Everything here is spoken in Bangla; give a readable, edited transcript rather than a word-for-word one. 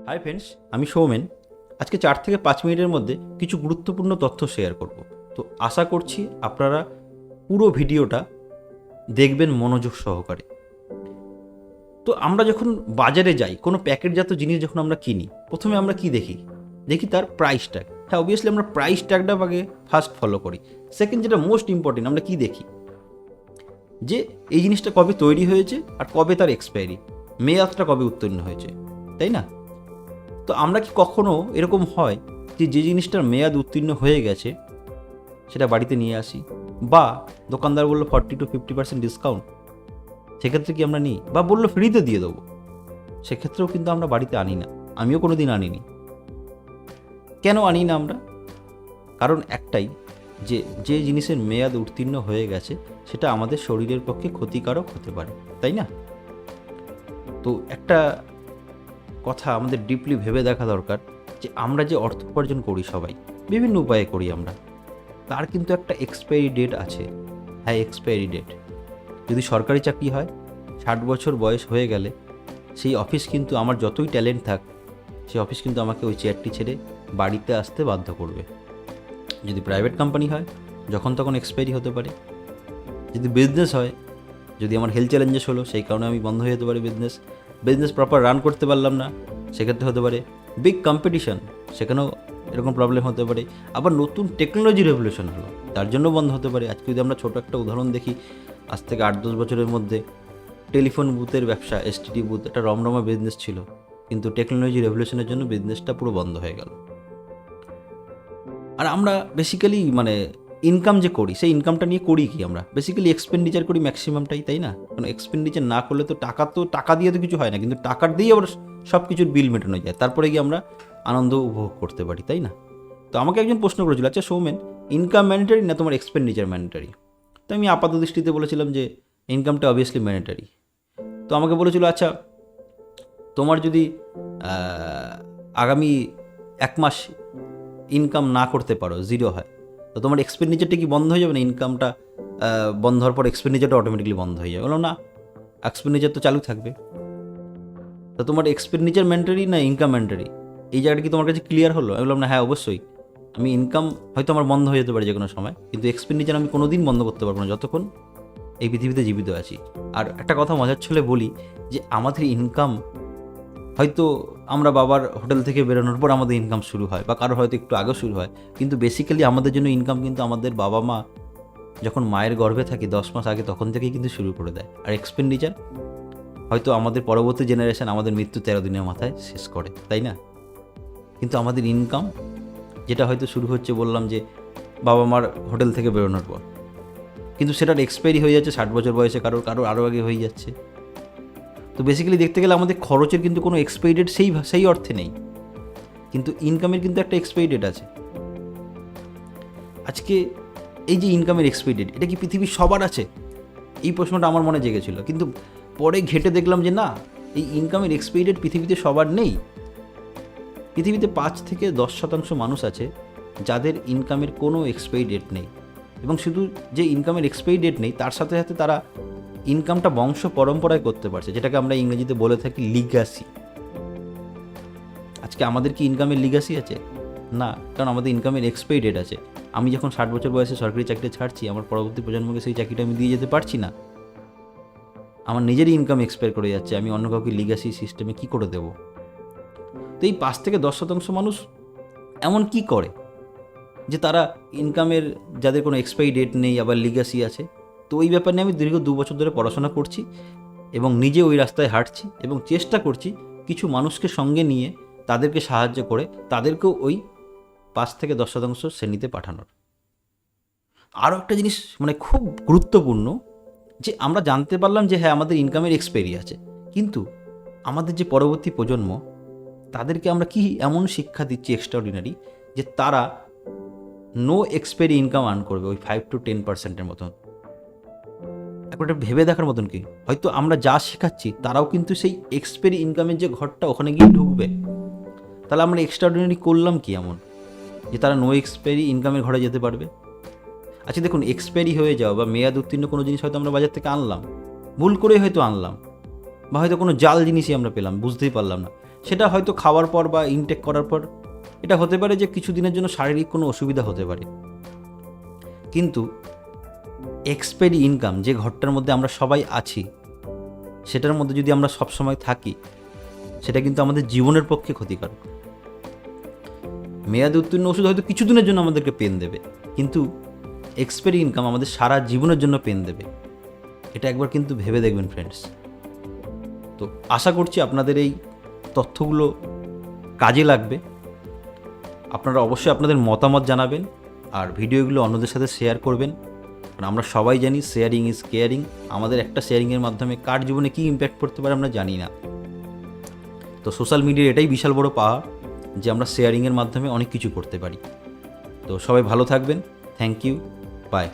হাই ফ্রেন্ডস, আমি সৌমেন। আজকে 4 থেকে 5 মিনিটের মধ্যে কিছু গুরুত্বপূর্ণ তথ্য শেয়ার করব। তো আশা করছি আপনারা পুরো ভিডিওটা দেখবেন মনোযোগ সহকারে। তো আমরা যখন বাজারে যাই, কোনো প্যাকেটজাত জিনিস যখন আমরা কিনি, প্রথমে আমরা কি দেখি? দেখি তার প্রাইস ট্যাগ। হ্যাঁ, অবভিয়াসলি আমরা প্রাইস ট্যাগটা আগে ফার্স্ট ফলো করি। সেকেন্ড, যেটা মোস্ট ইম্পর্টেন্ট, আমরা কি দেখি? যে এই জিনিসটা কবে তৈরি হয়েছে আর কবে তার এক্সপায়ারি, মেয়াদটা কবে উত্তীর্ণ হয়েছে, তাই না? তো আমরা কি কখনো এরকম হয় যে যে জিনিসটার মেয়াদ উত্তীর্ণ হয়ে গেছে সেটা বাড়িতে নিয়ে আসি, বা দোকানদার বললো 40-50% ডিসকাউন্ট, সেক্ষেত্রে কি আমরা নিই? বা বললো ফ্রিতে দিয়ে দেবো, সেক্ষেত্রেও কিন্তু আমরা বাড়িতে আনি না। আমিও কোনো দিন আনিনি। কেন আনি না আমরা? কারণ একটাই, যে যে জিনিসের মেয়াদ উত্তীর্ণ হয়ে গেছে সেটা আমাদের শরীরের পক্ষে ক্ষতিকারক হতে পারে, তাই না? তো একটা কথা আমাদের ডিপলি ভেবে দেখা দরকার, যে আমরা যে অর্থ উপার্জন করি সবাই বিভিন্ন উপায়ে করি আমরা, তার কিন্তু একটা এক্সপায়ারি ডেট আছে। হ্যাঁ, এক্সপায়ারি ডেট। যদি সরকারি চাকরি হয়, 60 বছর বয়স হয়ে গেলে সেই অফিস কিন্তু, আমার যতই ট্যালেন্ট থাক, সেই অফিস কিন্তু আমাকে ওই চেয়ারটি ছেড়ে বাড়িতে আসতে বাধ্য করবে। যদি প্রাইভেট কোম্পানি হয়, যখন তখন এক্সপায়ারি হতে পারে। যদি বিজনেস হয়, যদি আমার হেলথ চ্যালেঞ্জেস হলো, সেই কারণে আমি বন্ধ হয়ে যেতে পারে বিজনেস প্রপার রান করতে পারলাম না, সেক্ষেত্রে হতে পারে। বিগ কম্পিটিশন, সেখানেও এরকম প্রবলেম হতে পারে। আবার নতুন টেকনোলজি রেভলিউশন হলো, তার জন্য বন্ধ হতে পারে। আজকে যদি আমরা ছোটো একটা উদাহরণ দেখি, আজ থেকে 8-10 বছরের মধ্যে টেলিফোন বুথের ব্যবসা, এসটিডি বুথ, একটা রমরমা বিজনেস ছিল, কিন্তু টেকনোলজি রেভলিউশনের জন্য বিজনেসটা পুরো বন্ধ হয়ে গেল। আর আমরা বেসিক্যালি ইনকাম যে করি, সেই ইনকামটা নিয়ে করি কি? আমরা বেসিক্যালি এক্সপেন্ডিচার করি ম্যাক্সিমামটাই, তাই না? কারণ এক্সপেন্ডিচার না করলে তো টাকা দিয়ে তো কিছু হয় না, কিন্তু টাকার দিয়েই আবার সব কিছুর বিল মেটানো যায়, তারপরে গিয়ে আমরা আনন্দ উপভোগ করতে পারি, তাই না? তো আমাকে একজন প্রশ্ন করেছিল, আচ্ছা সৌমেন, ইনকাম ম্যান্ডেটারি না তোমার এক্সপেন্ডিচার ম্যান্ডেটারি? তো আমি আপাত দৃষ্টিতে বলেছিলাম যে ইনকামটা অবভিয়াসলি ম্যান্ডেটারি। তো আমাকে বলেছিল, আচ্ছা তোমার যদি আগামী 1 মাস ইনকাম না করতে পারো, জিরো হয়, তো তোমার এক্সপেন্ডিচারটা কি বন্ধ হয়ে যাবে না? ইনকামটা বন্ধ হওয়ার পর এক্সপেন্ডিচারটা অটোমেটিক্যালি বন্ধ হয়ে যাবে? বললাম না, এক্সপেন্ডিচার তো চালু থাকবে। তো তোমার এক্সপেন্ডিচার ম্যান্ডেটারি না ইনকাম ম্যান্ডেটারি, এই জায়গাটা কি তোমার কাছে ক্লিয়ার হলো? আমি বললাম না, হ্যাঁ অবশ্যই। আমি ইনকাম হয়তো আমার বন্ধ হয়ে যেতে পারে যে কোনো সময়, কিন্তু এক্সপেন্ডিচার আমি কোনো দিন বন্ধ করতে পারবো না যতক্ষণ এই পৃথিবীতে জীবিত আছি। আর একটা কথা মজার ছলে বলি, যে আমাদের ইনকাম হয়তো আমরা বাবার হোটেল থেকে বেরোনোর পর আমাদের ইনকাম শুরু হয়, বা কারো হয়তো একটু আগে শুরু হয়, কিন্তু বেসিক্যালি আমাদের জন্য ইনকাম কিন্তু আমাদের বাবা মা যখন মায়ের গর্ভে থাকি 10 মাস আগে, তখন থেকেই কিন্তু শুরু করে দেয়। আর এক্সপেন্ডিচার হয়তো আমাদের পরবর্তী জেনারেশন আমাদের মৃত্যু 13 দিনের মাথায় শেষ করে, তাই না? কিন্তু আমাদের ইনকাম যেটা হয়তো শুরু হচ্ছে, বললাম যে বাবা মার হোটেল থেকে বেরোনোর পর, কিন্তু সেটার এক্সপায়ারি হয়ে যাচ্ছে 60 বছর বয়সে, কারোর আরও আগে হয়ে যাচ্ছে। তো বেসিক্যালি দেখতে গেলে আমাদের খরচের কিন্তু কোনো এক্সপায়ারি ডেট সেই অর্থে নেই, কিন্তু ইনকামের কিন্তু একটা এক্সপায়ারি ডেট আছে। আজকে এই যে ইনকামের এক্সপায়ারি ডেট, এটা কি পৃথিবীর সবার আছে? এই প্রশ্নটা আমার মনে জেগেছিল, কিন্তু পরে ঘেঁটে দেখলাম যে না, এই ইনকামের এক্সপায়ারি ডেট পৃথিবীতে সবার নেই। পৃথিবীতে 5-10% মানুষ আছে যাদের ইনকামের কোনো এক্সপায়ারি ডেট নেই, এবং শুধু যে ইনকামের এক্সপায়ারি ডেট নেই, তার সাথে সাথে তারা ইনকামটা বংশ পরম্পরায় করতে পারছে, যেটাকে আমরা ইংরেজিতে বলে থাকি লিগ্যাসি। আজকে আমাদের কি ইনকামের লিগ্যাসি আছে? না, কারণ আমাদের ইনকামের এক্সপায়ারি ডেট আছে। আমি যখন 60 বছর বয়সে সরকারি চাকরি ছাড়ছি, আমার পরবর্তী প্রজন্মকে সেই চাকরিটা আমি দিয়ে যেতে পারছি না। আমার নিজেরই ইনকাম এক্সপায়ার করে যাচ্ছে, আমি অন্য কাউকে লিগ্যাসি সিস্টেমে কী করে দেবো? তো এই 5-10% মানুষ এমন কি করে যে তারা ইনকামের, যাদের কোনো এক্সপায়ারি ডেট নেই, আবার লিগ্যাসি আছে? তো ওই ব্যাপার নিয়ে আমি দীর্ঘ 2 বছর ধরে পড়াশোনা করছি, এবং নিজে ওই রাস্তায় হাঁটছি, এবং চেষ্টা করছি কিছু মানুষকে সঙ্গে নিয়ে তাদেরকে সাহায্য করে তাদেরকেও ওই 5-10% শ্রেণীতে পাঠানোর। আরও একটা জিনিস খুব গুরুত্বপূর্ণ, যে আমরা জানতে পারলাম যে হ্যাঁ, আমাদের ইনকামের এক্সপায়ারি আছে, কিন্তু আমাদের যে পরবর্তী প্রজন্ম, তাদেরকে আমরা কি এমন শিক্ষা দিচ্ছি এক্সট্রাঅর্ডিনারি, যে তারা নো এক্সপায়ারি ইনকাম আর্ন করবে, ওই 5-10%-এর মতন। একবার ভেবে দেখার মতন কি, হয়তো আমরা যা শেখাচ্ছি তারাও কিন্তু সেই এক্সপায়ারি ইনকামের যে ঘরটা, ওখানে গিয়ে ঢুকবে। তাহলে আমরা এক্সট্রাঅর্ডিনারি করলাম কি এমন, যে তারা নো এক্সপায়ারি ইনকামের ঘরে যেতে পারবে? আচ্ছা দেখুন, এক্সপায়ারি হয়ে যাওয়া বা মেয়াদ উত্তীর্ণ কোনো জিনিস হয়তো আমরা বাজার থেকে আনলাম, ভুল করে হয়তো আনলাম, বা হয়তো কোনো জাল জিনিসই আমরা পেলাম, বুঝতেই পারলাম না, সেটা হয়তো খাওয়ার পর বা ইনটেক করার পর এটা হতে পারে যে কিছু দিনের জন্য শারীরিক কোনো অসুবিধা হতে পারে, কিন্তু এক্সপেরি ইনকাম যে ঘরটার মধ্যে আমরা সবাই আছি সেটার মধ্যে যদি আমরা সবসময় থাকি, সেটা কিন্তু আমাদের জীবনের পক্ষে ক্ষতিকারক। মেয়াদে উত্তীর্ণ ওষুধ হয়তো কিছুদিনের জন্য আমাদেরকে পেন দেবে, কিন্তু এক্সপেরি ইনকাম আমাদের সারা জীবনের জন্য পেন দেবে। এটা একবার কিন্তু ভেবে দেখবেন ফ্রেন্ডস। তো আশা করছি আপনাদের এই তথ্যগুলো কাজে লাগবে। আপনারা অবশ্যই আপনাদের মতামত জানাবেন আর ভিডিওগুলো অন্যদের সাথে শেয়ার করবেন, কারণ আমরা সবাই জানি শেয়ারিং ইজ কেয়ারিং। আমাদের একটা শেয়ারিংয়ের মাধ্যমে কার জীবনে কী ইম্প্যাক্ট পড়তে পারে আমরা জানি না। তো সোশ্যাল মিডিয়ার এটাই বিশাল বড় পাওয়া যে আমরা শেয়ারিংয়ের মাধ্যমে অনেক কিছু করতে পারি। তো সবাই ভালো থাকবেন। Thank you, by.